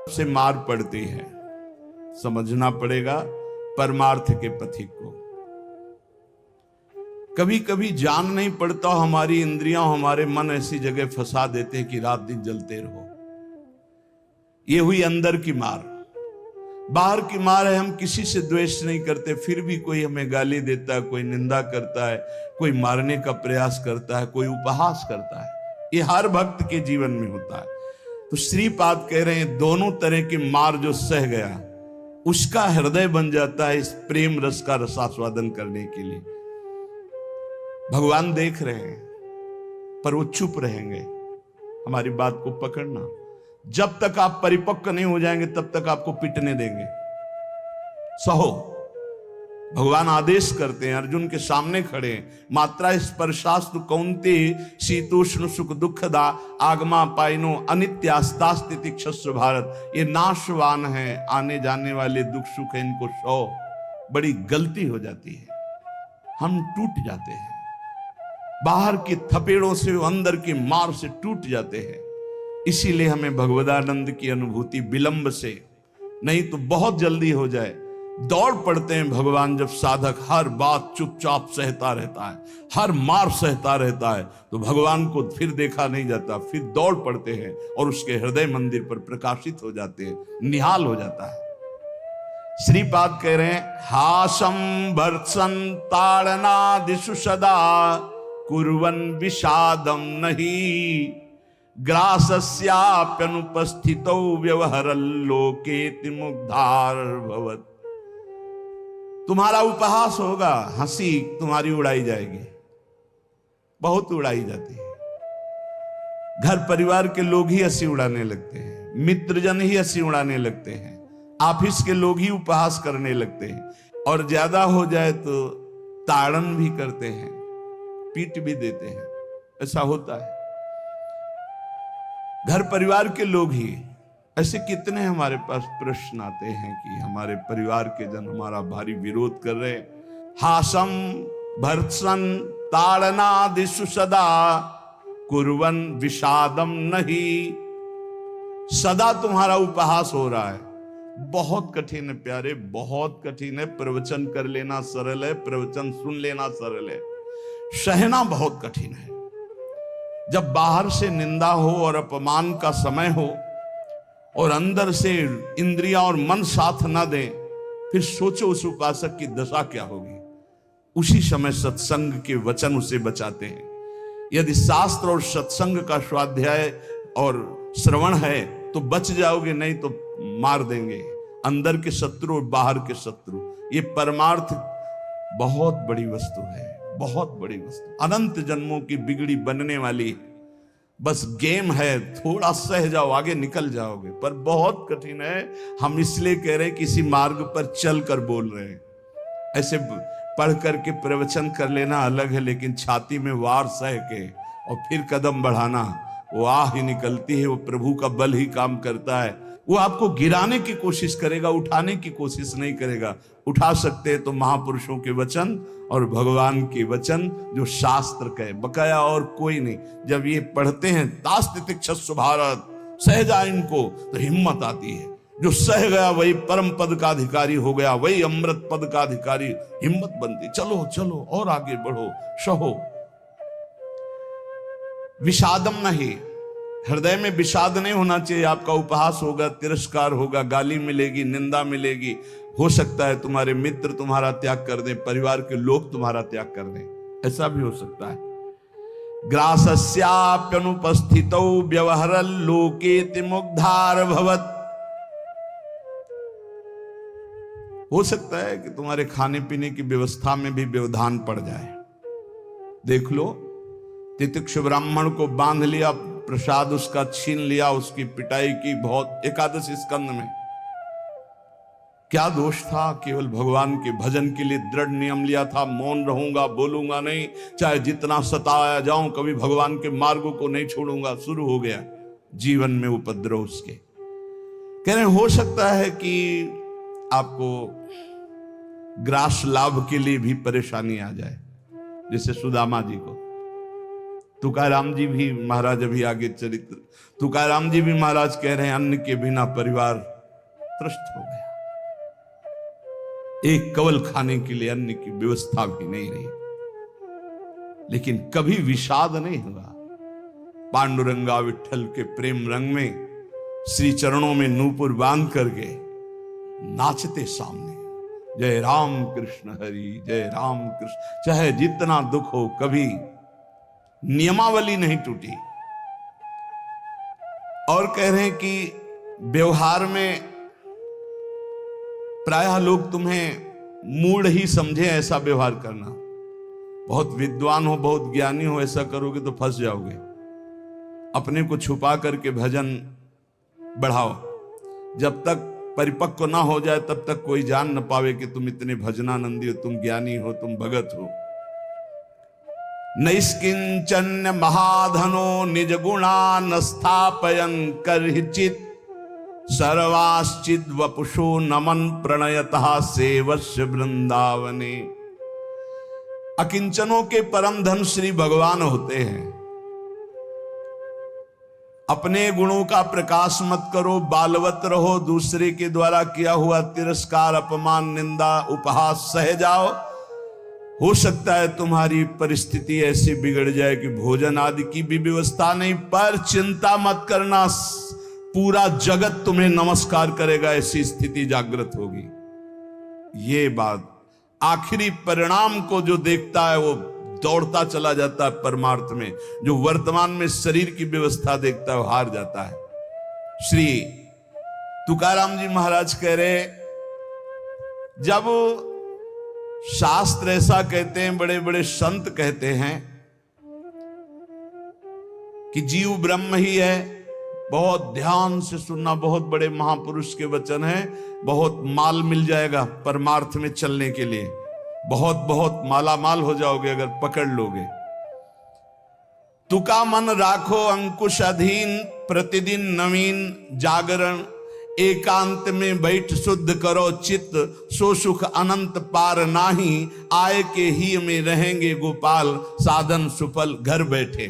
से मार पड़ती है, समझना पड़ेगा परमार्थ के पथिक को। कभी कभी जान नहीं पड़ता, हमारी इंद्रियां हमारे मन ऐसी जगह फंसा देते हैं कि रात दिन जलते रहो। ये हुई अंदर की मार। बाहर की मार है, हम किसी से द्वेष नहीं करते, फिर भी कोई हमें गाली देता है, कोई निंदा करता है, कोई मारने का प्रयास करता है, कोई उपहास करता है। ये हर भक्त के जीवन में होता है। तो श्रीपाद कह रहे हैं, दोनों तरह की मार जो सह गया, उसका हृदय बन जाता है इस प्रेम रस का रसास्वादन करने के लिए। भगवान देख रहे हैं पर वो चुप रहेंगे। हमारी बात को पकड़ना, जब तक आप परिपक्व नहीं हो जाएंगे तब तक आपको पिटने देंगे। सहो। भगवान आदेश करते हैं, अर्जुन के सामने खड़े हैं, मात्रा स्पर्शास्तु कौन्ते शीतोष्ण सुख दुखदा आगमा पाइनो अनित्यास्तास्ति क्षस्व भारत। ये नाशवान है, आने जाने वाले दुख सुख है, इनको सो। बड़ी गलती हो जाती है, हम टूट जाते हैं, बाहर की थपेड़ों से अंदर की मार से टूट जाते हैं। इसीलिए हमें भगवदानंद की अनुभूति विलंब से नहीं तो बहुत जल्दी हो जाए। दौड़ पड़ते हैं भगवान जब साधक हर बात चुपचाप सहता रहता है, हर मार सहता रहता है, तो भगवान को फिर देखा नहीं जाता, फिर दौड़ पड़ते हैं और उसके हृदय मंदिर पर प्रकाशित हो जाते हैं, निहाल हो जाता है। श्रीपाद कह रहे हैं, हासम भर्त्सन ताड़नादिषु सदा कुर्वन् विषादम नहीं ग्रासस्याप्यनुपस्थितौ व्यवहरल्लोकेति मुग्धार भवत्। तुम्हारा उपहास होगा, हंसी तुम्हारी उड़ाई जाएगी, बहुत उड़ाई जाती है। घर परिवार के लोग ही हंसी उड़ाने लगते हैं, मित्रजन ही हंसी उड़ाने लगते हैं, ऑफिस के लोग ही उपहास करने लगते हैं, और ज्यादा हो जाए तो ताड़न भी करते हैं, पीट भी देते हैं। ऐसा होता है, घर परिवार के लोग ही। ऐसे कितने हमारे पास प्रश्न आते हैं कि हमारे परिवार के जन हमारा भारी विरोध कर रहे हैं। हासम भर्त्सन ताड़नादिषु सदा कुर्वन् विषादम नहीं। सदा तुम्हारा उपहास हो रहा है, बहुत कठिन है प्यारे, बहुत कठिन है। प्रवचन कर लेना सरल है, प्रवचन सुन लेना सरल है, सहना बहुत कठिन है। जब बाहर से निंदा हो और अपमान का समय हो और अंदर से इंद्रियां और मन साथ ना दें, फिर सोचो उस उपासक की दशा क्या होगी। उसी समय सत्संग के वचन उसे बचाते हैं। यदि शास्त्र और सत्संग का स्वाध्याय और श्रवण है तो बच जाओगे, नहीं तो मार देंगे अंदर के शत्रु और बाहर के शत्रु। ये परमार्थ बहुत बड़ी वस्तु है, बहुत बड़ी वस्तु, अनंत जन्मों की बिगड़ी बनने वाली। बस गेम है, थोड़ा सह जाओ, आगे निकल जाओगे, पर बहुत कठिन है। हम इसलिए कह रहे हैं किसी मार्ग पर चल कर बोल रहे हैं। ऐसे पढ़ करके प्रवचन कर लेना अलग है, लेकिन छाती में वार सह के और फिर कदम बढ़ाना, वो आह ही निकलती है। वो प्रभु का बल ही काम करता है। वो आपको गिराने की कोशिश करेगा, उठाने की कोशिश नहीं करेगा। उठा सकते हैं तो महापुरुषों के वचन और भगवान के वचन जो शास्त्र कहे, बकाया और कोई नहीं। जब ये पढ़ते हैं तास्तितिक्षस्व भारत, सह जा इनको, तो हिम्मत आती है। जो सह गया वही परम पद का अधिकारी हो गया, वही अमृत पद का अधिकारी। हिम्मत बनती, चलो चलो और आगे बढ़ो, सहो। विषादम नहीं, हृदय में विषाद नहीं होना चाहिए। आपका उपहास होगा, तिरस्कार होगा, गाली मिलेगी, निंदा मिलेगी। हो सकता है तुम्हारे मित्र तुम्हारा त्याग कर दें, परिवार के लोग तुम्हारा त्याग कर दें, ऐसा भी हो सकता है। ग्रासस्याप्यनुपस्थितौ व्यवहरल्लोकेति मुग्धार भवत्। हो सकता है कि तुम्हारे खाने पीने की व्यवस्था में भी व्यवधान पड़ जाए। देख लो, तितिक्षु ब्राह्मण को बांध लिया, प्रसाद उसका छीन लिया, उसकी पिटाई की बहुत। एकादशी स्कंद में क्या दोष था? केवल भगवान के भजन के लिए दृढ़ नियम लिया था, मौन रहूंगा, बोलूंगा नहीं, चाहे जितना सताया जाऊं, कभी भगवान के मार्गों को नहीं छोड़ूंगा। शुरू हो गया जीवन में उपद्रव उसके। कह रहे हो सकता है कि आपको ग्रास लाभ के लिए भी परेशानी आ जाए, जैसे सुदामा जी को। तुकाराम जी भी महाराज अभी आगे चरित्र, तुकाराम जी भी महाराज कह रहे हैं अन्न के बिना परिवार त्रस्त हो गया, एक कवल खाने के लिए अन्न की व्यवस्था भी नहीं रही। लेकिन कभी विषाद नहीं हुआ। पांडुरंगा विठल के प्रेम रंग में श्री चरणों में नूपुर बांध करके नाचते सामने, जय राम कृष्ण हरि, जय राम कृष्ण। चाहे जितना दुख हो, कभी नियमावली नहीं टूटी। और कह रहे हैं कि व्यवहार में प्रायः लोग तुम्हें मूढ़ ही समझे ऐसा व्यवहार करना। बहुत विद्वान हो, बहुत ज्ञानी हो, ऐसा करोगे तो फंस जाओगे। अपने को छुपा करके भजन बढ़ाओ, जब तक परिपक्व ना हो जाए तब तक कोई जान न पावे कि तुम इतने भजनानंदी हो, तुम ज्ञानी हो, तुम भगत हो। नैष्किंचन्य महाधनो निज गुणान स्थापयन करहिचित सर्वाश्चिद वपुषो नमन प्रणयतः सेवस्य वृंदावने। अकिंचनों के परम धन श्री भगवान होते हैं। अपने गुणों का प्रकाश मत करो, बालवत रहो, दूसरे के द्वारा किया हुआ तिरस्कार, अपमान, निंदा, उपहास सह जाओ। हो सकता है तुम्हारी परिस्थिति ऐसी बिगड़ जाए कि भोजन आदि की भी व्यवस्था नहीं, पर चिंता मत करना, पूरा जगत तुम्हें नमस्कार करेगा, ऐसी स्थिति जागृत होगी। ये बात आखिरी परिणाम को जो देखता है वो दौड़ता चला जाता है परमार्थ में, जो वर्तमान में शरीर की व्यवस्था देखता है वो हार जाता है। श्री तुकाराम जी महाराज कह रहे, जब शास्त्र ऐसा कहते हैं, बड़े बड़े संत कहते हैं कि जीव ब्रह्म ही है, बहुत ध्यान से सुनना, बहुत बड़े महापुरुष के वचन हैं, बहुत माल मिल जाएगा परमार्थ में चलने के लिए, बहुत बहुत माला माल हो जाओगे अगर पकड़ लोगे। तुका मन राखो अंकुश अधीन, प्रतिदिन नवीन जागरण, एकांत में बैठ शुद्ध करो चित्त, सो सुख अनंत पार नाही, आय के ही में रहेंगे गोपाल, साधन सुफल घर बैठे।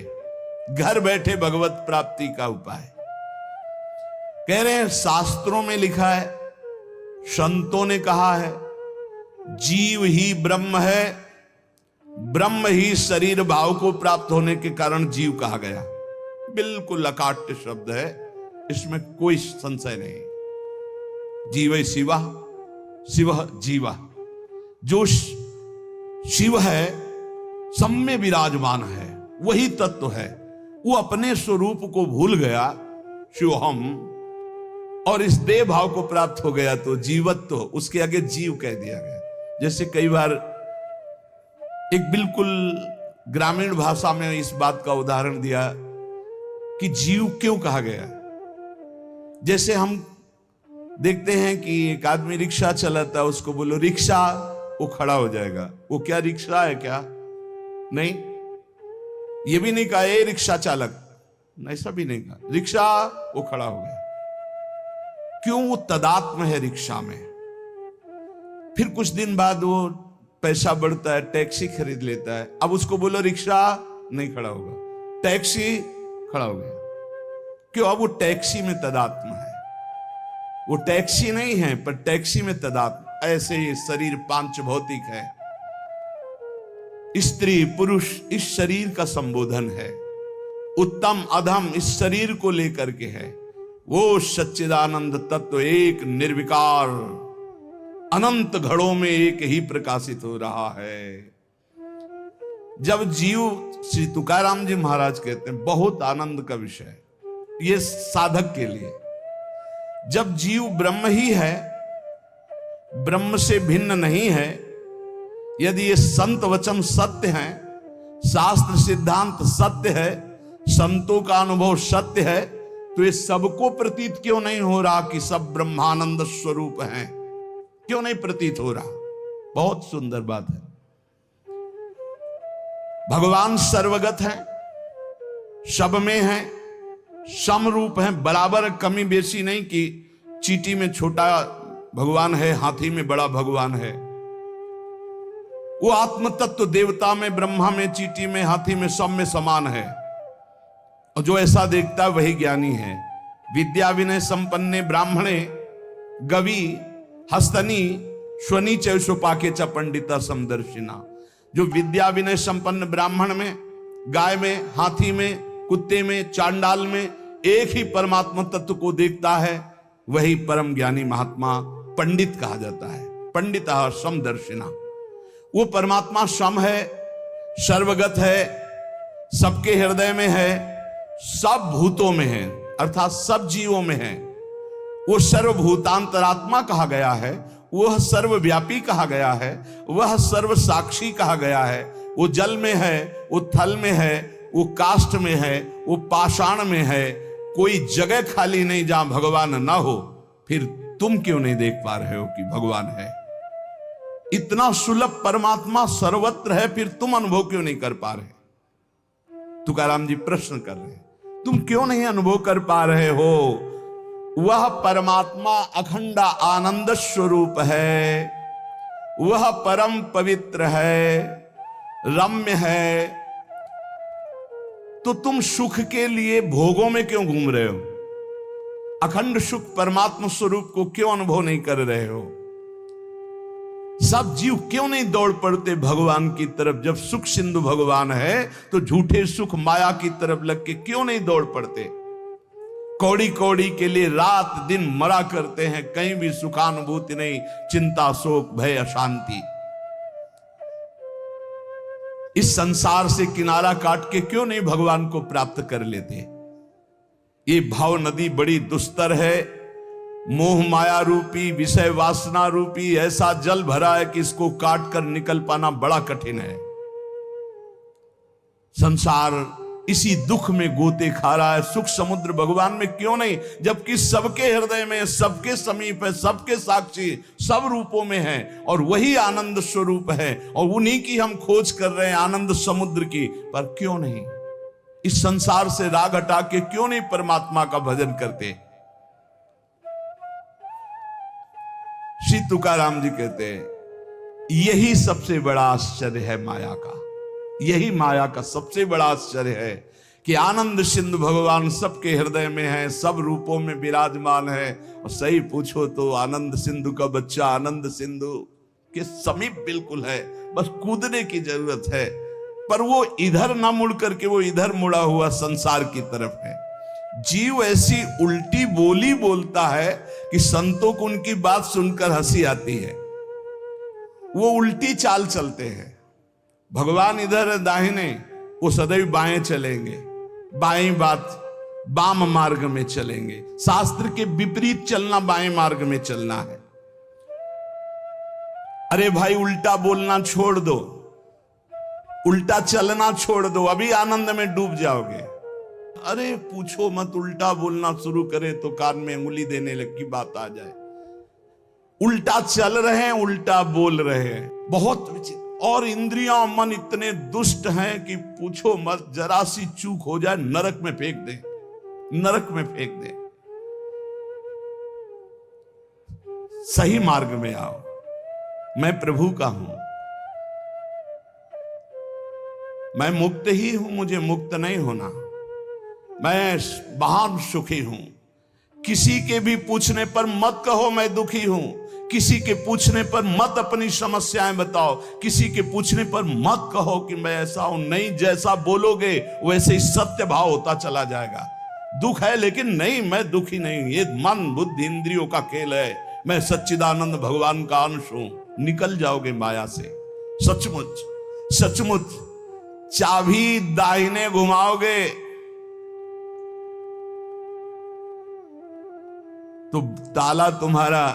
घर बैठे भगवत प्राप्ति का उपाय कह रहे हैं। शास्त्रों में लिखा है, संतों ने कहा है, जीव ही ब्रह्म है, ब्रह्म ही शरीर भाव को प्राप्त होने के कारण जीव कहा गया। बिल्कुल अकाट्य शब्द है, इसमें कोई संशय नहीं। जीव शिवा, शिव जीवा, जो शिव है सब में विराजमान है, वही तत्व है। वो अपने स्वरूप को भूल गया, शिवहम, और इस देह भाव को प्राप्त हो गया तो जीवत्व तो उसके आगे जीव कह दिया गया। जैसे कई बार एक बिल्कुल ग्रामीण भाषा में इस बात का उदाहरण दिया कि जीव क्यों कहा गया। जैसे हम देखते हैं कि एक आदमी रिक्शा चलाता है, उसको बोलो रिक्शा, वो खड़ा हो जाएगा। वो क्या रिक्शा है क्या? नहीं, ये भी नहीं कहा ए रिक्शा चालक, ऐसा भी नहीं कहा, रिक्शा, वो खड़ा हो गया। क्यों? वो तदात्म है रिक्शा में। फिर कुछ दिन बाद वो पैसा बढ़ता है, टैक्सी खरीद लेता है, अब उसको बोलो रिक्शा, नहीं खड़ा होगा, टैक्सी, खड़ा हो गया। क्यों? अब वो टैक्सी में तदात्म है। वो टैक्सी नहीं है पर टैक्सी में तदात्म। ऐसे ही शरीर पांच भौतिक है, स्त्री पुरुष इस शरीर का संबोधन है, उत्तम अधम इस शरीर को लेकर के है। वो सच्चिदानंद तत्व एक निर्विकार अनंत घड़ों में एक ही प्रकाशित हो रहा है। जब जीव, श्री तुकाराम जी महाराज कहते हैं, बहुत आनंद का विषय ये साधक के लिए, जब जीव ब्रह्म ही है, ब्रह्म से भिन्न नहीं है, यदि ये संत वचन सत्य है, शास्त्र सिद्धांत सत्य है, संतों का अनुभव सत्य है, तो ये सबको प्रतीत क्यों नहीं हो रहा कि सब ब्रह्मानंद स्वरूप हैं? क्यों नहीं प्रतीत हो रहा? बहुत सुंदर बात है। भगवान सर्वगत है, सब में है, समरूप है, बराबर, कमी बेसी नहीं कि चींटी में छोटा भगवान है, हाथी में बड़ा भगवान है। वो आत्म तत्व देवता में, ब्रह्मा में, चींटी में, हाथी में, सब में समान है। और जो ऐसा देखता है वही ज्ञानी है। विद्या विनय संपन्ने ब्राह्मणे गवि हस्तनी श्वनी चौपाके च पंडिता समदर्शिना। जो विद्या विनय संपन्न ब्राह्मण में, गाय में, हाथी में, कुत्ते में, चांडाल में एक ही परमात्मा तत्व को देखता है, वही परम ज्ञानी महात्मा पंडित कहा जाता है। पंडिता समदर्शिना। वो परमात्मा सम है, सर्वगत है, सबके हृदय में है, सब भूतों में है, अर्थात सब जीवों में है। वो सर्वभूतांतरात्मा कहा गया है, वह सर्वव्यापी कहा गया है, वह सर्व साक्षी कहा गया है। वो जल में है, वो थल में है, वो काष्ठ में है, वो पाषाण में है। कोई जगह खाली नहीं जहां भगवान ना हो। फिर तुम क्यों नहीं देख पा रहे हो कि भगवान है? इतना सुलभ परमात्मा सर्वत्र है, फिर तुम अनुभव क्यों नहीं कर पा रहे? तुकाराम जी प्रश्न कर रहे हैं, तुम क्यों नहीं अनुभव कर पा रहे हो? वह परमात्मा अखंड आनंद स्वरूप है, वह परम पवित्र है, रम्य है। तो तुम सुख के लिए भोगों में क्यों घूम रहे हो? अखंड सुख परमात्मा स्वरूप को क्यों अनुभव नहीं कर रहे हो? सब जीव क्यों नहीं दौड़ पड़ते भगवान की तरफ? जब सुख सिंधु भगवान है तो झूठे सुख माया की तरफ लग के क्यों नहीं दौड़ पड़ते? कौड़ी कौड़ी के लिए रात दिन मरा करते हैं, कहीं भी सुखानुभूति नहीं, चिंता शोक भय अशांति। इस संसार से किनारा काट के क्यों नहीं भगवान को प्राप्त कर लेते? ये भाव नदी बड़ी दुस्तर है, मोह माया रूपी, विषय वासना रूपी ऐसा जल भरा है कि इसको काट कर निकल पाना बड़ा कठिन है। संसार इसी दुख में गोते खा रहा है। सुख समुद्र भगवान में क्यों नहीं? जबकि सबके हृदय में, सबके समीप है, सबके साक्षी, सब रूपों में है, और वही आनंद स्वरूप है, और उन्हीं की हम खोज कर रहे हैं, आनंद समुद्र की। पर क्यों नहीं इस संसार से राग हटा के क्यों नहीं परमात्मा का भजन करते? श्री तुकाराम जी कहते हैं यही सबसे बड़ा आश्चर्य है माया का। यही माया का सबसे बड़ा आश्चर्य है कि आनंद सिंधु भगवान सबके हृदय में है, सब रूपों में विराजमान है। और सही पूछो तो आनंद सिंधु का बच्चा आनंद सिंधु के समीप बिल्कुल है, बस कूदने की जरूरत है। पर वो इधर ना मुड़ करके वो इधर मुड़ा हुआ संसार की तरफ है। जीव ऐसी उल्टी बोली बोलता है कि संतों को उनकी बात सुनकर हंसी आती है। वो उल्टी चाल चलते हैं। भगवान इधर है दाहिने, वो सदैव बाएं चलेंगे, बाएं बात वाम मार्ग में चलेंगे। शास्त्र के विपरीत चलना बाएं मार्ग में चलना है। अरे भाई उल्टा बोलना छोड़ दो, उल्टा चलना छोड़ दो, अभी आनंद में डूब जाओगे। अरे पूछो मत, उल्टा बोलना शुरू करे तो कान में अंगुली देने लग की बात आ जाए। उल्टा चल रहे हैं, उल्टा बोल रहे हैं, बहुत विचित्र। और इंद्रियां मन इतने दुष्ट हैं कि पूछो मत, जरा सी चूक हो जाए नरक में फेंक दे, नरक में फेंक दे। सही मार्ग में आओ, मैं प्रभु का हूं, मैं मुक्त ही हूं, मुझे मुक्त नहीं होना, मैं महान सुखी हूं। किसी के भी पूछने पर मत कहो मैं दुखी हूं, किसी के पूछने पर मत अपनी समस्याएं बताओ, किसी के पूछने पर मत कहो कि मैं ऐसा हूं। नहीं, जैसा बोलोगे वैसे ही सत्य भाव होता चला जाएगा। दुख है लेकिन नहीं, मैं दुखी नहीं, ये मन बुद्धि इंद्रियों का खेल है, मैं सच्चिदानंद भगवान का अंश हूं। निकल जाओगे माया से। सचमुच सचमुच चाबी दाहिने घुमाओगे तो ताला तुम्हारा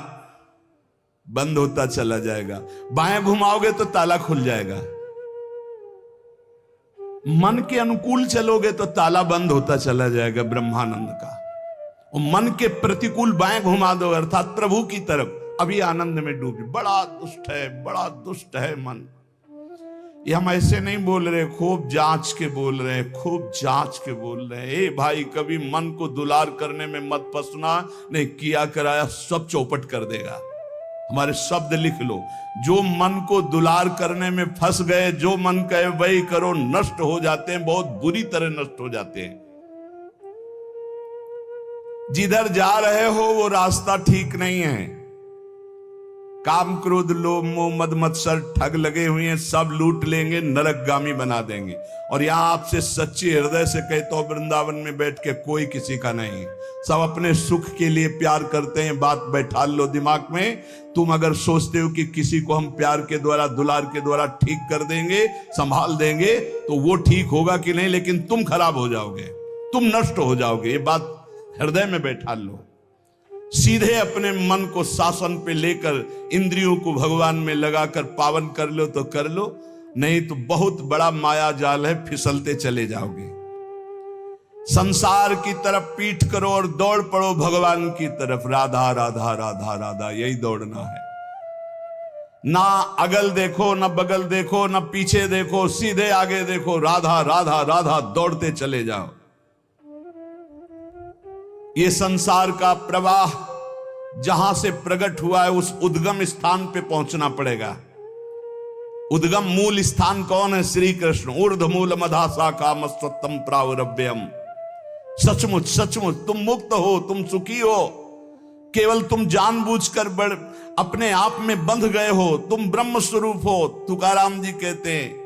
बंद होता चला जाएगा, बाएं घुमाओगे तो ताला खुल जाएगा। मन के अनुकूल चलोगे तो ताला बंद होता चला जाएगा ब्रह्मानंद का। और मन के प्रतिकूल बाएं घुमा दो अर्थात प्रभु की तरफ, अभी आनंद में डूबे। बड़ा दुष्ट है, बड़ा दुष्ट है मन। ये हम ऐसे नहीं बोल रहे, खूब जांच के बोल रहे हैं, खूब जांच के बोल रहे हैं। ए भाई, कभी मन को दुलार करने में मत फंसना, नहीं किया कराया सब चौपट कर देगा। हमारे शब्द लिख लो, जो मन को दुलार करने में फंस गए, जो मन कहे वही करो, नष्ट हो जाते हैं, बहुत बुरी तरह नष्ट हो जाते हैं। जिधर जा रहे हो वो रास्ता ठीक नहीं है। काम क्रोध लोभ मोह मद मत्सर ठग लगे हुए हैं, सब लूट लेंगे, नरकगामी बना देंगे। और यहां आपसे सच्चे हृदय से कहता हूं, वृंदावन में बैठ के कोई किसी का नहीं, सब अपने सुख के लिए प्यार करते हैं। बात बैठा लो दिमाग में, तुम अगर सोचते हो कि किसी को हम प्यार के द्वारा दुलार के द्वारा ठीक कर देंगे, संभाल देंगे, तो वो ठीक होगा कि नहीं, लेकिन तुम खराब हो जाओगे, तुम नष्ट हो जाओगे। ये बात हृदय में बैठा लो। सीधे अपने मन को शासन पे लेकर इंद्रियों को भगवान में लगाकर पावन कर लो तो कर लो, नहीं तो बहुत बड़ा माया जाल है, फिसलते चले जाओगे। संसार की तरफ पीठ करो और दौड़ पड़ो भगवान की तरफ। राधा राधा राधा राधा, यही दौड़ना है। ना अगल देखो, ना बगल देखो, ना पीछे देखो, सीधे आगे देखो। राधा राधा राधा, दौड़ते चले जाओ। ये संसार का प्रवाह जहां से प्रकट हुआ है उस उद्गम स्थान पे पहुंचना पड़ेगा। उद्गम मूल स्थान कौन है? श्री कृष्ण। ऊर्ध्व मूल मधा शाखा मस्तम प्रावरभ्यम। सचमुच सचमुच तुम मुक्त हो, तुम सुखी हो। केवल तुम जानबूझकर बड़ अपने आप में बंध गए हो। तुम ब्रह्म स्वरूप हो। तुकाराम जी कहते हैं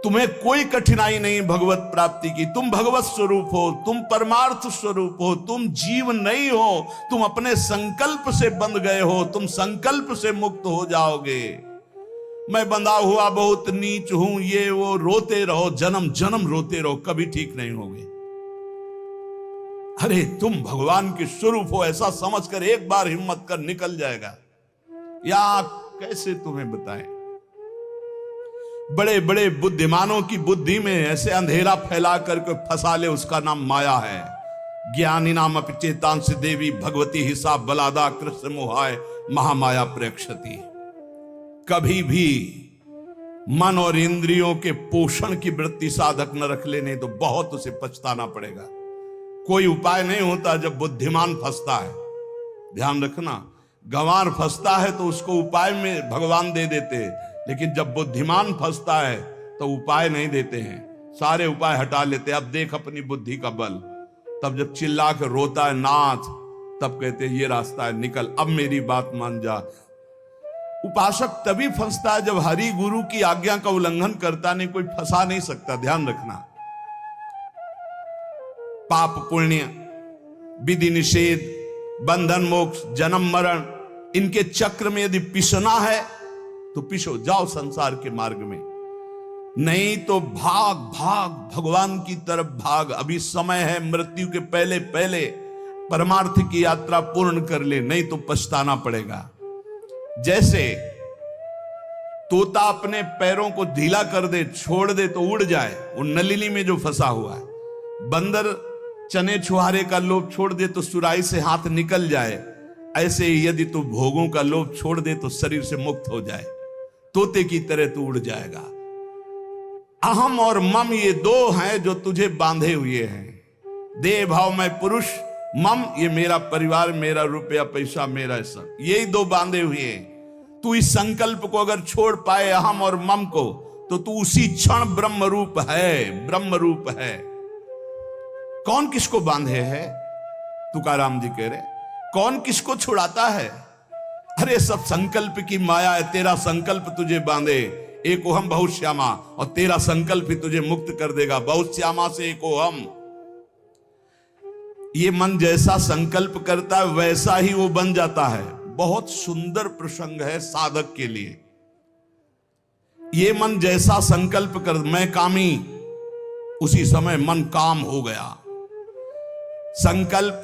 तुम्हें कोई कठिनाई नहीं भगवत प्राप्ति की। तुम भगवत स्वरूप हो, तुम परमार्थ स्वरूप हो, तुम जीव नहीं हो, तुम अपने संकल्प से बंध गए हो, तुम संकल्प से मुक्त हो जाओगे। मैं बंधा हुआ बहुत नीच हूं, ये वो रोते रहो, जन्म जन्म रोते रहो, कभी ठीक नहीं होगे। अरे तुम भगवान के स्वरूप हो, ऐसा समझकर एक बार हिम्मत कर निकल जाएगा। या कैसे तुम्हें बताएं, बड़े बड़े बुद्धिमानों की बुद्धि में ऐसे अंधेरा फैला करके फंसा ले, उसका नाम माया है। ज्ञानी नाम अपचेतांश देवी भगवती हिसाब बलादा कृष्ण मोहाय महामाया प्रेक्षति। कभी भी मन और इंद्रियों के पोषण की वृत्ति साधक न रख लेने तो बहुत उसे पछताना पड़ेगा। कोई उपाय नहीं होता जब बुद्धिमान फंसता है। ध्यान रखना, गंवार फंसता है तो उसको उपाय में भगवान दे देते हैं, लेकिन जब बुद्धिमान फंसता है तो उपाय नहीं देते हैं, सारे उपाय हटा लेते हैं। अब देख अपनी बुद्धि का बल। तब जब चिल्ला कर रोता है नाथ, तब कहते हैं ये रास्ता है, निकल, अब मेरी बात मान जा। उपासक तभी फंसता है जब हरि गुरु की आज्ञा का उल्लंघन करता, नहीं कोई फंसा नहीं सकता। ध्यान रखना, पाप पुण्य, विधि निषेध, बंधन मोक्ष, जन्म मरण, इनके चक्र में यदि पिसना है तो पिसो, जाओ संसार के मार्ग में। नहीं तो भाग भाग भगवान की तरफ भाग। अभी समय है, मृत्यु के पहले पहले परमार्थ की यात्रा पूर्ण कर ले, नहीं तो पछताना पड़ेगा। जैसे तोता अपने पैरों को ढीला कर दे, छोड़ दे तो उड़ जाए, वो नलिनी में जो फंसा हुआ है। बंदर चने छुहारे का लोभ छोड़ दे तो सुराही से हाथ निकल जाए, ऐसे यदि तू भोगों का लोभ छोड़ दे तो शरीर से मुक्त हो जाए, तोते की तरह तू उड़ जाएगा। अहम और मम ये दो हैं जो तुझे बांधे हुए हैं। देह भाव में पुरुष, मम ये मेरा परिवार, मेरा रुपया पैसा, मेरा सब, यही दो बांधे हुए हैं। तू इस संकल्प को अगर छोड़ पाए, अहम और मम को, तो तू उसी क्षण ब्रह्म रूप है, ब्रह्म रूप है। कौन किसको बांधे है? तुकाराम जी कह रहे, कौन किसको छुड़ाता है? अरे सब संकल्प की माया है। तेरा संकल्प तुझे बांधे, एको हम बहुत श्यामा, और तेरा संकल्प ही तुझे मुक्त कर देगा। बहुत श्यामा से एको हम। ये मन जैसा संकल्प करता है वैसा ही वो बन जाता है। बहुत सुंदर प्रसंग है साधक के लिए। ये मन जैसा संकल्प कर, मैं कामी, उसी समय मन काम हो गया। संकल्प,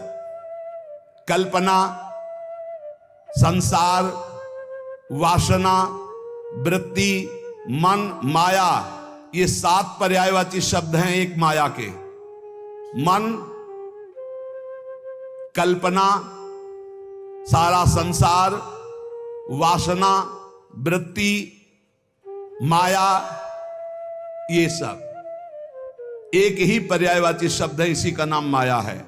कल्पना, संसार, वासना, वृत्ति, मन, माया, ये 7 पर्यायवाची शब्द हैं एक माया के। मन, कल्पना, सारा संसार, वासना, वृत्ति, माया, ये सब एक ही पर्यायवाची शब्द है, इसी का नाम माया है।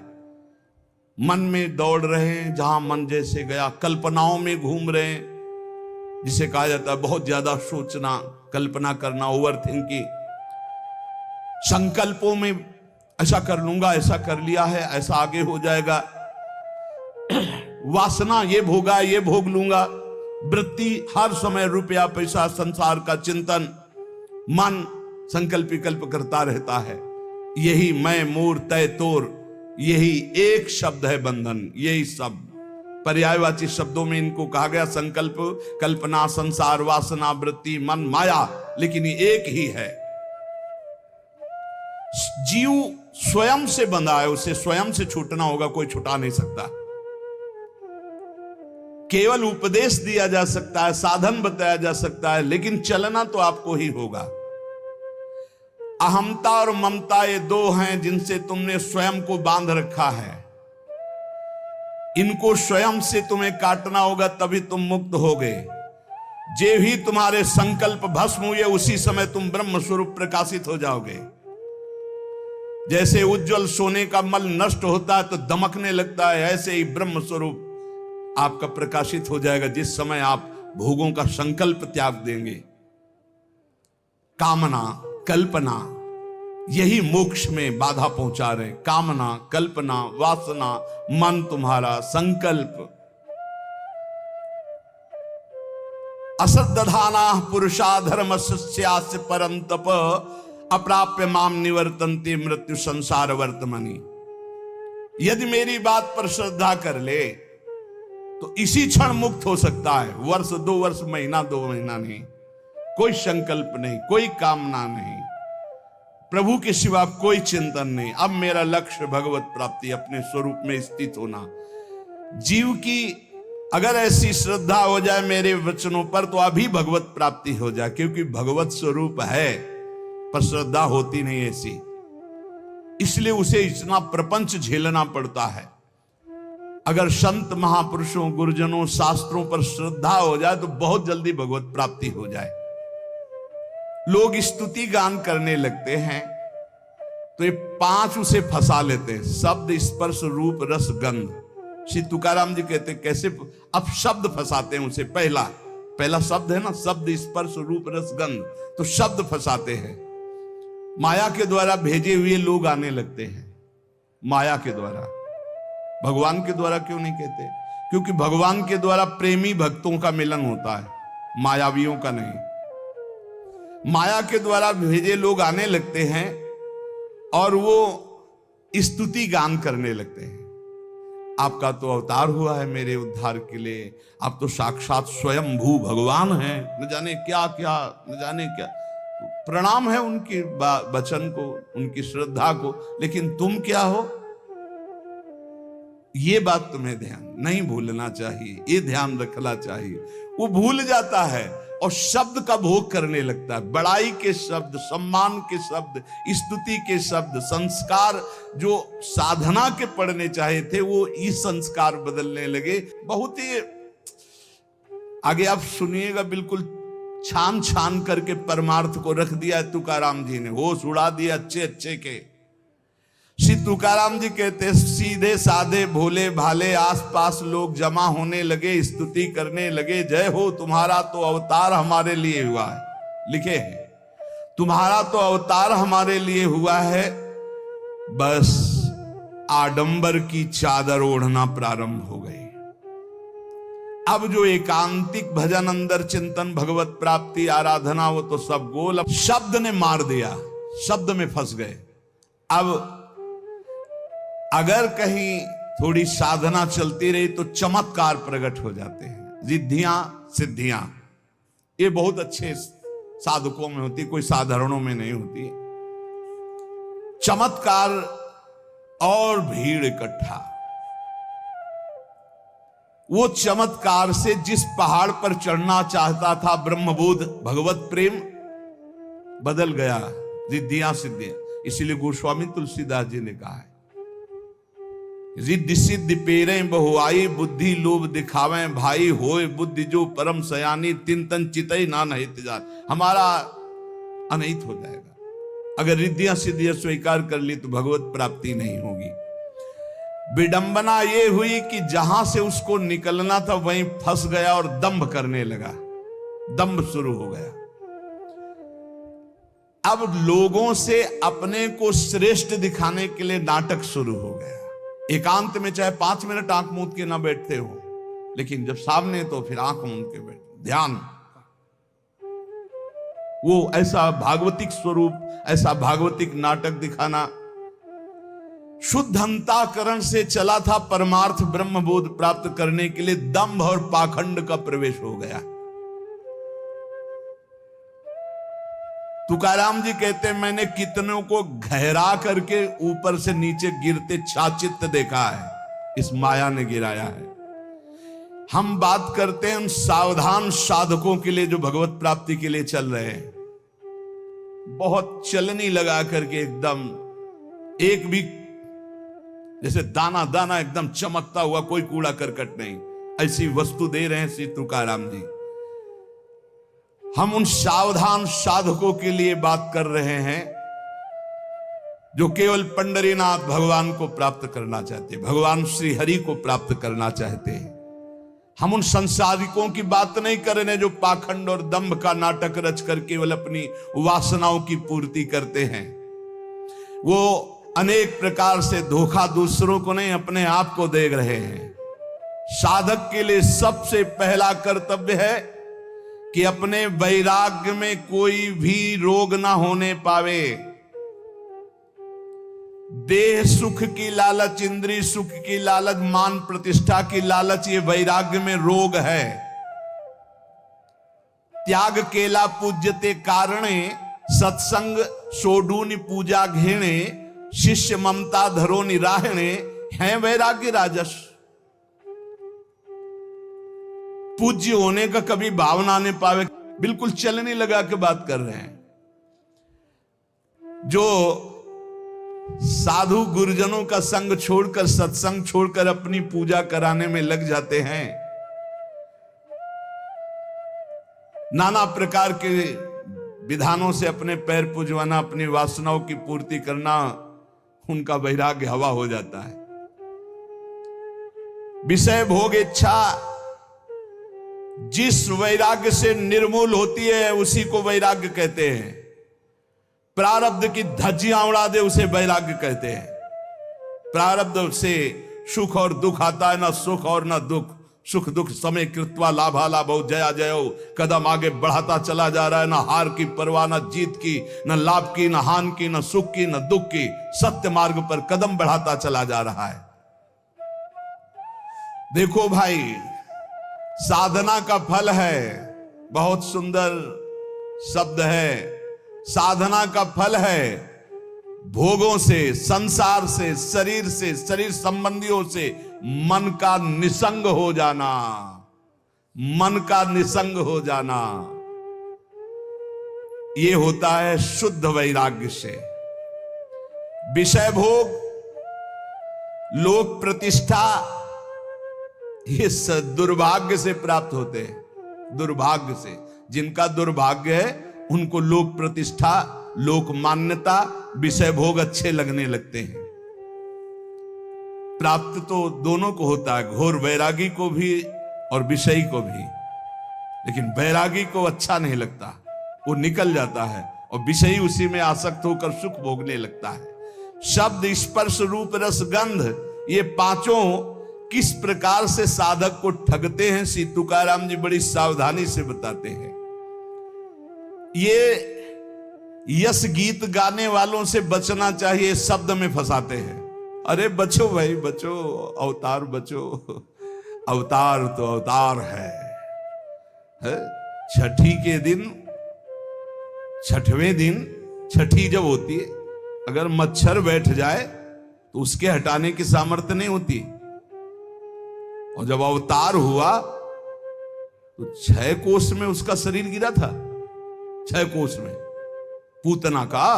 मन में दौड़ रहे हैं, जहां मन जैसे गया, कल्पनाओं में घूम रहे हैं, जिसे कहा जाता है बहुत ज्यादा सोचना, कल्पना करना, ओवर थिंकिंग। संकल्पों में ऐसा कर लूंगा, ऐसा कर लिया है, ऐसा आगे हो जाएगा, वासना, ये भोगा, ये भोग लूंगा, वृत्ति हर समय रुपया पैसा संसार का चिंतन, मन संकल्प विकल्प करता रहता है। यही मैं मोर तय तोर, यही एक शब्द है बंधन। यही शब्द पर्यायवाची शब्दों में इनको कहा गया, संकल्प, कल्पना, संसार, वासना, वृत्ति, मन, माया, लेकिन ये एक ही है। जीव स्वयं से बंधा है, उसे स्वयं से छूटना होगा, कोई छुटा नहीं सकता। केवल उपदेश दिया जा सकता है, साधन बताया जा सकता है, लेकिन चलना तो आपको ही होगा। अहमता और ममता ये दो हैं जिनसे तुमने स्वयं को बांध रखा है। इनको स्वयं से तुम्हें काटना होगा, तभी तुम मुक्त होगे। जे भी तुम्हारे संकल्प भस्म हुए, उसी समय तुम ब्रह्म स्वरूप प्रकाशित हो जाओगे। जैसे उज्जवल सोने का मल नष्ट होता है तो दमकने लगता है, ऐसे ही ब्रह्म स्वरूप आपका प्रकाशित हो जाएगा जिस समय आप भोगों का संकल्प त्याग देंगे। कामना, कल्पना, यही मोक्ष में बाधा पहुंचा रहे। कामना, कल्पना, वासना, मन तुम्हारा, संकल्प। असद्दधाना पुरुषा धर्मस्यास्य परंतप, अप्राप्य माम निवर्तन्ते मृत्यु संसार वर्तमनि। यदि मेरी बात पर श्रद्धा कर ले तो इसी क्षण मुक्त हो सकता है। वर्ष, 2 वर्ष, महीना, 2 महीना नहीं, कोई संकल्प नहीं, कोई कामना नहीं, प्रभु के सिवा कोई चिंतन नहीं। अब मेरा लक्ष्य भगवत प्राप्ति, अपने स्वरूप में स्थित होना। जीव की अगर ऐसी श्रद्धा हो जाए मेरे वचनों पर तो अभी भगवत प्राप्ति हो जाए, क्योंकि भगवत स्वरूप है, पर श्रद्धा होती नहीं ऐसी, इसलिए उसे इतना प्रपंच झेलना पड़ता है। अगर संत महापुरुषों, गुरुजनों, शास्त्रों पर श्रद्धा हो जाए तो बहुत जल्दी भगवत प्राप्ति हो जाए। लोग स्तुति गान करने लगते हैं तो ये 5 उसे फंसा लेते हैं, शब्द, स्पर्श, रूप, रस, गंध। श्री तुकाराम जी कहते हैं कैसे, अब शब्द फंसाते हैं उसे। पहला शब्द है ना, शब्द, स्पर्श, रूप, रस, गंध, तो शब्द फंसाते हैं। माया के द्वारा भेजे हुए लोग आने लगते हैं, माया के द्वारा। भगवान के द्वारा क्यों नहीं कहते? क्योंकि भगवान के द्वारा प्रेमी भक्तों का मिलन होता है, मायावियों का नहीं। माया के द्वारा भेजे लोग आने लगते हैं और वो स्तुति गान करने लगते हैं। आपका तो अवतार हुआ है मेरे उद्धार के लिए, आप तो साक्षात स्वयंभू भगवान हैं, न जाने क्या क्या, न जाने क्या। प्रणाम है उनके वचन को, उनकी श्रद्धा को, लेकिन तुम क्या हो, ये बात तुम्हें ध्यान नहीं भूलना चाहिए, ये ध्यान रखना चाहिए। वो भूल जाता है और शब्द का भोग करने लगता है। बड़ाई के शब्द, सम्मान के शब्द, स्तुति के शब्द, संस्कार जो साधना के पढ़ने चाहे थे वो इस संस्कार बदलने लगे। बहुत ही आगे आप सुनिएगा, बिल्कुल छान छान करके परमार्थ को रख दिया है तुकाराम जी ने, होश उड़ा दिया अच्छे अच्छे के। श्री तुकाराम जी कहते सीधे साधे भोले भाले आसपास लोग जमा होने लगे, स्तुति करने लगे। जय हो, तुम्हारा तो अवतार हमारे लिए हुआ है, लिखे हैं, तुम्हारा तो अवतार हमारे लिए हुआ है। बस आडंबर की चादर ओढ़ना प्रारंभ हो गई। अब जो एकांतिक भजन, अंदर चिंतन, भगवत प्राप्ति, आराधना, वो तो सब गोल। अब शब्द ने मार दिया, शब्द में फंस गए। अब अगर कहीं थोड़ी साधना चलती रही तो चमत्कार प्रकट हो जाते हैं, रिद्धियां, सिद्धियां। ये बहुत अच्छे साधकों में होती, कोई साधारणों में नहीं होती। चमत्कार और भीड़ इकट्ठा। वो चमत्कार से जिस पहाड़ पर चढ़ना चाहता था ब्रह्मबोध, भगवत प्रेम, बदल गया रिद्धियां सिद्धियां। इसीलिए गोस्वामी तुलसीदास जी ने कहा है, रिद्धि सिद्धि पेरे बहुआई, बुद्धि लोभ दिखावे भाई, होए बुद्धि जो परम सयानी, तिन तन चितई ना नहित जान। हमारा अनहित हो जाएगा। अगर रिद्धियां सिद्धियां स्वीकार कर ली तो भगवत प्राप्ति नहीं होगी। विडंबना ये हुई कि जहां से उसको निकलना था वहीं फंस गया और दंभ करने लगा, दंभ शुरू हो गया। अब लोगों से अपने को श्रेष्ठ दिखाने के लिए नाटक शुरू हो गया। एकांत में चाहे 5 मिनट आंख मूंद के ना बैठते हो, लेकिन जब सामने तो फिर आंख मूंद के बैठो, ध्यान। वो ऐसा भागवतिक स्वरूप, ऐसा भागवतिक नाटक दिखाना। शुद्ध अंतःकरण से चला था परमार्थ ब्रह्मबोध प्राप्त करने के लिए, दंभ और पाखंड का प्रवेश हो गया। तुकाराम जी कहते हैं, मैंने कितनों को गहरा करके ऊपर से नीचे गिरते छाचित्त देखा है, इस माया ने गिराया है। हम बात करते हैं उन सावधान साधकों के लिए जो भगवत प्राप्ति के लिए चल रहे हैं, बहुत चलनी लगा करके एकदम, एक भी जैसे दाना दाना एकदम चमकता हुआ, कोई कूड़ा करकट नहीं, ऐसी वस्तु दे रहे हैं श्री तुकाराम जी। हम उन सावधान साधकों के लिए बात कर रहे हैं जो केवल पंडरीनाथ भगवान को प्राप्त करना चाहते, भगवान श्री हरि को प्राप्त करना चाहते हैं। हम उन संसारिकों की बात नहीं कर रहे हैं जो पाखंड और दंभ का नाटक रच कर केवल अपनी वासनाओं की पूर्ति करते हैं। वो अनेक प्रकार से धोखा दूसरों को नहीं, अपने आप को दे रहे हैं। साधक के लिए सबसे पहला कर्तव्य है कि अपने वैराग्य में कोई भी रोग ना होने पावे। देह सुख की लालच, इंद्रिय सुख की लालच, मान प्रतिष्ठा की लालच, ये वैराग्य में रोग है। त्याग केला पूज्यते कारणे, सत्संग सोडूनि पूजा घेणे, शिष्य ममता धरो निराहणे, है वैराग्य राजस। पूज्य होने का कभी भावना नहीं पावे, बिल्कुल चलने लगा के बात कर रहे हैं। जो साधु गुरुजनों का संग छोड़कर, सत्संग छोड़कर अपनी पूजा कराने में लग जाते हैं, नाना प्रकार के विधानों से अपने पैर पुजवाना, अपनी वासनाओं की पूर्ति करना, उनका वैराग्य हवा हो जाता है। विषय भोग इच्छा जिस वैराग्य से निर्मूल होती है उसी को वैराग्य कहते हैं। प्रारब्ध की धज्जियां उड़ा दे उसे वैराग्य कहते हैं। प्रारब्ध से सुख और दुख आता है, ना सुख और ना दुख, सुख दुख समय कृत्वा लाभा लाभो जया जयो, कदम आगे बढ़ाता चला जा रहा है, ना हार की परवाह, ना जीत की, ना लाभ की, ना हान की, ना सुख की, ना दुख की, सत्य मार्ग पर कदम बढ़ाता चला जा रहा है। देखो भाई, साधना का फल है, बहुत सुंदर शब्द है, साधना का फल है भोगों से, संसार से, शरीर संबंधियों से मन का निसंग हो जाना, मन का निसंग हो जाना, ये होता है शुद्ध वैराग्य से। विषय भोग, लोक प्रतिष्ठा, ये दुर्भाग्य से प्राप्त होते हैं। दुर्भाग्य से, जिनका दुर्भाग्य है उनको लोक प्रतिष्ठा, लोक मान्यता, विषय भोग अच्छे लगने लगते हैं। प्राप्त तो दोनों को होता है, घोर वैरागी को भी और विषयी को भी, लेकिन वैरागी को अच्छा नहीं लगता, वो निकल जाता है और विषयी उसी में आसक्त होकर सुख भोगने लगता है। शब्द, स्पर्श, रूप, रस, गंध, ये पांचों किस प्रकार से साधक को ठगते हैं, श्री तुकाराम जी बड़ी सावधानी से बताते हैं। ये यश गीत गाने वालों से बचना चाहिए, शब्द में फंसाते हैं। अरे बचो भाई बचो, अवतार बचो, अवतार तो अवतार है। छठी के दिन, छठवें दिन, छठी जब होती है, अगर मच्छर बैठ जाए तो उसके हटाने की सामर्थ्य नहीं होती। और जब अवतार हुआ तो 6 कोस में उसका शरीर गिरा था, 6 कोस में। पूतना का,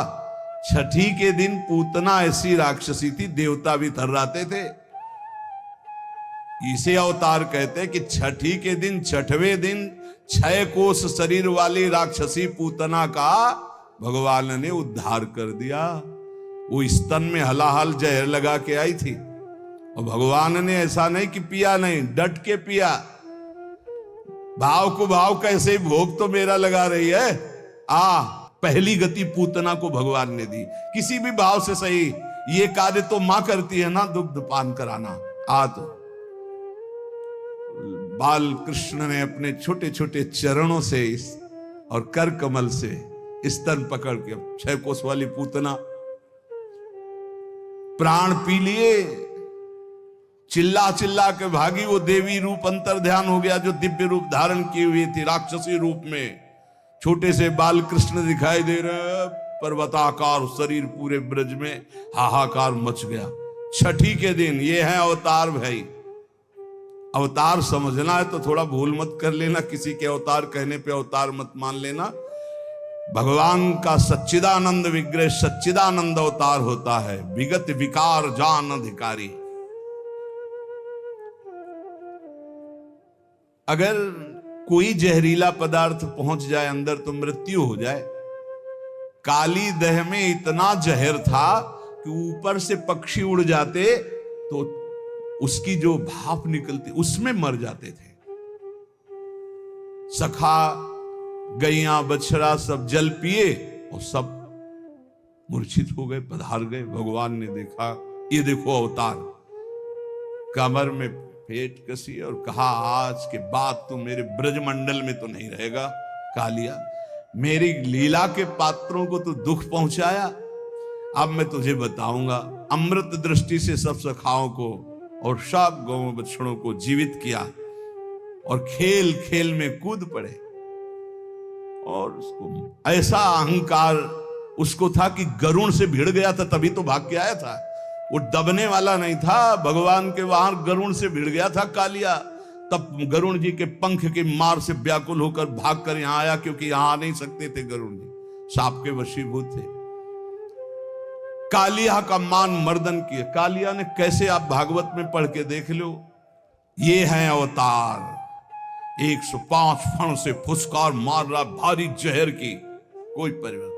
छठी के दिन पूतना ऐसी राक्षसी थी, देवता भी थर्राते थे। इसे अवतार कहते हैं कि छठी के दिन, छठवें दिन 6 कोस शरीर वाली राक्षसी पूतना का भगवान ने उद्धार कर दिया। वो स्तन में हलाहल जहर लगा के आई थी और भगवान ने ऐसा नहीं कि पिया नहीं, डट के पिया। भाव को भाव कैसे, भोग तो मेरा लगा रही है। पहली गति पूतना को भगवान ने दी, किसी भी भाव से सही, ये कार्य तो मां करती है ना, दुग्ध पान कराना। आ तो बाल कृष्ण ने अपने छोटे छोटे चरणों से और कर कमल से स्तन पकड़ के 6 कोस वाली पूतना प्राण पी लिए, चिल्ला चिल्ला के भागी। वो देवी रूप अंतर ध्यान हो गया जो दिव्य रूप धारण किए हुई थी, राक्षसी रूप में छोटे से बाल कृष्ण दिखाई दे रहे, पर्वताकार शरीर, पूरे ब्रज में हाहाकार मच गया। छठी के दिन ये है अवतार भाई। अवतार समझना है तो थोड़ा भूल मत कर लेना, किसी के अवतार कहने पे अवतार मत मान लेना। भगवान का सच्चिदानंद विग्रह सच्चिदानंद अवतार होता है, विगत विकार जान अधिकारी। अगर कोई जहरीला पदार्थ पहुंच जाए अंदर तो मृत्यु हो जाए। काली दह में इतना जहर था कि ऊपर से पक्षी उड़ जाते तो उसकी जो भाप निकलती उसमें मर जाते थे। सखा गैया बछड़ा सब जल पिए और सब मूर्छित हो गए, पधार गए। भगवान ने देखा, ये देखो अवतार, कमर में पेट कसी और कहा आज के बाद तू मेरे ब्रजमंडल में तो नहीं रहेगा। कालिया, मेरी लीला के पात्रों को तू दुख पहुंचाया, अब मैं तुझे बताऊंगा। अमृत दृष्टि से सब सखाओं को और सब गौ बछड़ों को जीवित किया और खेल खेल में कूद पड़े। और उसको ऐसा अहंकार उसको था कि गरुण से भिड़ गया था, तभी तो भाग के आया था। वो दबने वाला नहीं था, भगवान के वहां गरुण से भिड़ गया था कालिया। तब गरुण जी के पंख की मार से व्याकुल होकर भागकर यहां आया, क्योंकि यहां आ नहीं सकते थे गरुण जी, सांप के वशीभूत थे। कालिया का मान मर्दन किए। कालिया ने कैसे, आप भागवत में पढ़ के देख लो। ये है अवतार, 105 फण से फुसकार मार रहा, भारी जहर की, कोई परिवर्तन।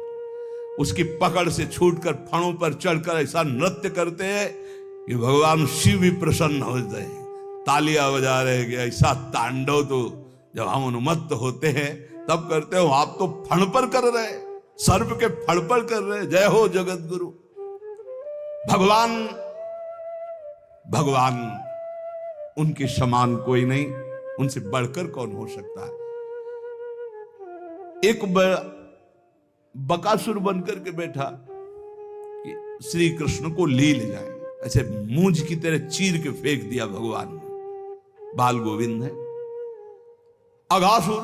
उसकी पकड़ से छूटकर फणों पर चढ़कर ऐसा नृत्य करते हैं कि भगवान शिव भी प्रसन्न हो जाए, तालियां बजा रहे कि ऐसा तांडव तो जब हम उन्मत्त होते हैं तब करते हो, आप तो फण पर कर रहे, सर्प के फण पर कर रहे। जय हो जगत गुरु। भगवान भगवान उनके समान कोई नहीं, उनसे बढ़कर कौन हो सकता है। एक बकासुर बनकर के बैठा कि श्री कृष्ण को ले जाए, ऐसे मूंज की तरह चीर के फेंक दिया भगवान ने। बाल गोविंद है। अघासुर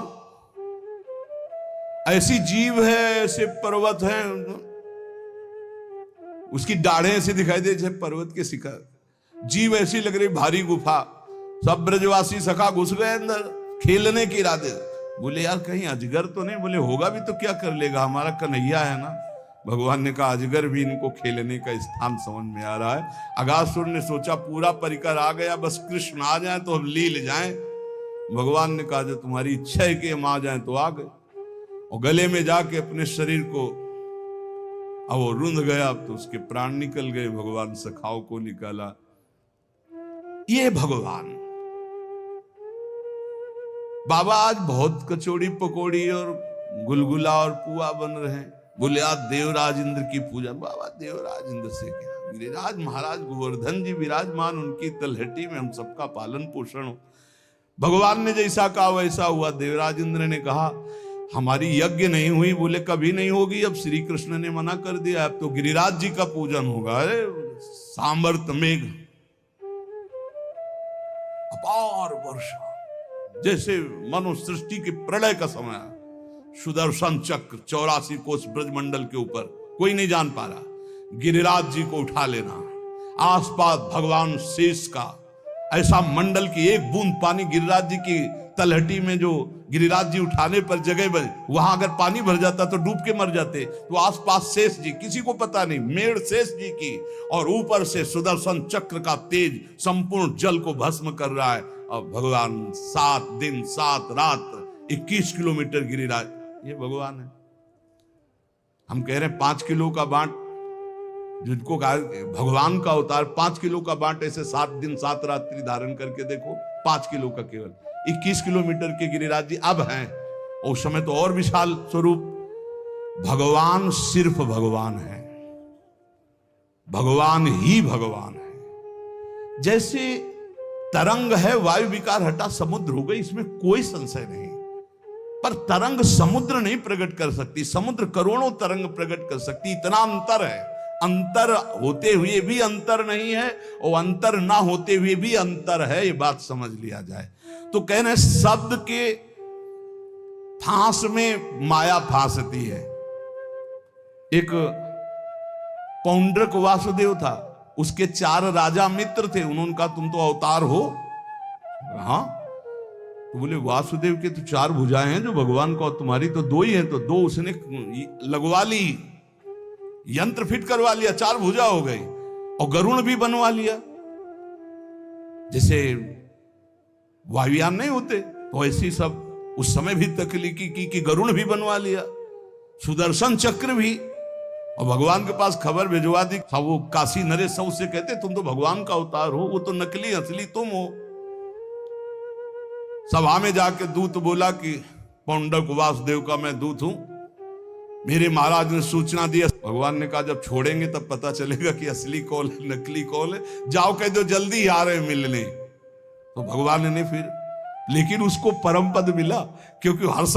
ऐसी जीव है, ऐसे पर्वत है, उसकी दाढ़ें ऐसी दिखाई दे जैसे पर्वत के शिखर। जीव ऐसी लग रही भारी गुफा। सब ब्रजवासी सखा घुस गए अंदर खेलने के इरादे। बोले यार कहीं अजगर तो नहीं? बोले होगा भी तो क्या कर लेगा, हमारा कन्हैया है ना। भगवान ने कहा अजगर भी इनको खेलने का स्थान समझ में आ रहा है। अगासुर ने सोचा पूरा परिकर आ गया, बस कृष्ण आ जाए तो हम लील जाएं। भगवान ने कहा जो तुम्हारी इच्छा है कि हम आ जाएं तो आ गए। और गले में जाके अपने शरीर को, अब वो रुंध गया, अब तो उसके प्राण निकल गए। भगवान सखाओं को निकाला। ये भगवान बाबा आज बहुत कचौड़ी पकौड़ी और गुलगुला और पुआ बन रहे हैं। बोले आज देवराज इंद्र की पूजा। बाबा देवराज इंद्र से क्या, गिरिराज महाराज गोवर्धन जी विराजमान, उनकी तलहटी में हम सबका पालन पोषण हो। भगवान ने जैसा कहा वैसा हुआ। देवराज इंद्र ने कहा हमारी यज्ञ नहीं हुई। बोले कभी नहीं होगी, अब श्री कृष्ण ने मना कर दिया, अब तो गिरिराज जी का पूजन होगा। अरे सामर्थ मेघ, अपार वर्षा, जैसे मनु सृष्टि के प्रलय का समय। सुदर्शन चक्र 84 कोस ब्रजमंडल के ऊपर, कोई नहीं जान पा रहा। गिरिराज जी को उठा लेना, आसपास भगवान शेष का ऐसा मंडल की एक बूंद पानी गिरिराज जी की तलहटी में, जो गिरिराज जी उठाने पर जगह बन, वहां अगर पानी भर जाता तो डूब के मर जाते। तो आसपास शेष जी, किसी को पता नहीं, मेड़ शेष जी की, और ऊपर से सुदर्शन चक्र का तेज संपूर्ण जल को भस्म कर रहा है। और भगवान 7 दिन 7 रात 21 किलोमीटर गिरिराज, ये भगवान है। हम कह रहे हैं 5 किलो का बांट, जिनको कहा भगवान का अवतार 5 किलो का बांट, ऐसे 7 दिन 7 रात्रि धारण करके देखो, 5 किलो का केवल 21 किलोमीटर के गिरिराज जी अब हैं। और उस समय तो और विशाल स्वरूप। भगवान सिर्फ भगवान है। भगवान ही भगवान है। जैसे तरंग है, वायु विकार हटा समुद्र हो गई, इसमें कोई संशय नहीं। पर तरंग समुद्र नहीं प्रकट कर सकती, समुद्र करोड़ों तरंग प्रकट कर सकती, इतना अंतर है। अंतर होते हुए भी अंतर नहीं है और अंतर ना होते हुए भी अंतर है, ये बात समझ लिया जाए। तो कह रहे शब्द के फांस में माया फांसती है। एक पौंड्रक वासुदेव था, उसके 4 राजा मित्र थे, उन्होंने कहा तुम तो अवतार हो। हाँ, तो बोले वासुदेव के तो 4 भुजाएं हैं जो भगवान को, तुम्हारी तो 2 ही है। तो 2 उसने लगवा ली, यंत्र फिट करवा लिया, 4 भुजा हो गई। और गरुण भी बनवा लिया, जैसे वायुयान नहीं होते तो ऐसी सब उस समय भी तकलीकी की कि गरुण भी बनवा लिया, सुदर्शन चक्र भी। और भगवान के पास खबर भिजवा दी। सब वो काशी नरेश सब उससे कहते तुम तो भगवान का अवतार हो, वो तो नकली असली तुम हो। सभा में जाके दूत बोला कि पौंडक वासुदेव का मैं दूत हूं, मेरे महाराज ने सूचना दी। भगवान ने कहा जब छोड़ेंगे तब पता चलेगा कि असली कौन है नकली कौन है, जाओ कह दो जल्दी आ रहे मिलने। तो भगवान ने फिर, लेकिन उसको परम पद मिला, क्योंकि हर